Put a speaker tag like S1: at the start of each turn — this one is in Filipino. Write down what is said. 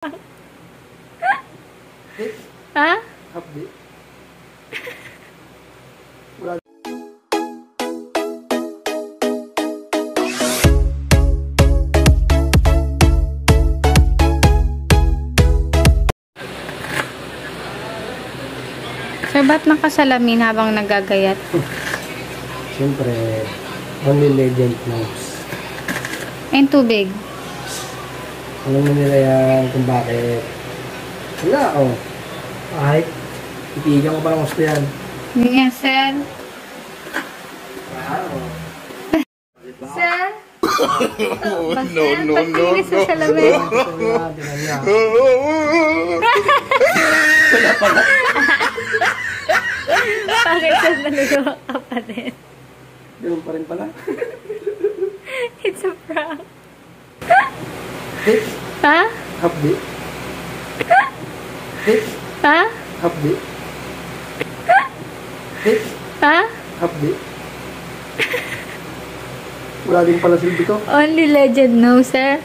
S1: Ha?
S2: Hapdi. Wala.
S1: Sir, ba't nakasalamin habang nagagayat?
S2: Siyempre, only legend knows.
S1: Ayun, tubig.
S2: Alam mo nila yan kung bakit. Wala, oh. Ay, ipigan ko pa ng gusto yan.
S1: Yes, sir.
S2: Wow.
S1: Sir?
S3: No.
S1: Pagkinis sa salamin. Bakit sir naluluwa ka pa din?
S2: Ganun pa rin pala.
S1: It's a prank.
S2: Hit.
S1: Ha?
S2: Hapdi. Hit.
S1: Ha?
S2: Hapdi. Hit.
S1: Ha?
S2: Hapdi. Wala din pala silbi ko.
S1: Only legend knows, sir.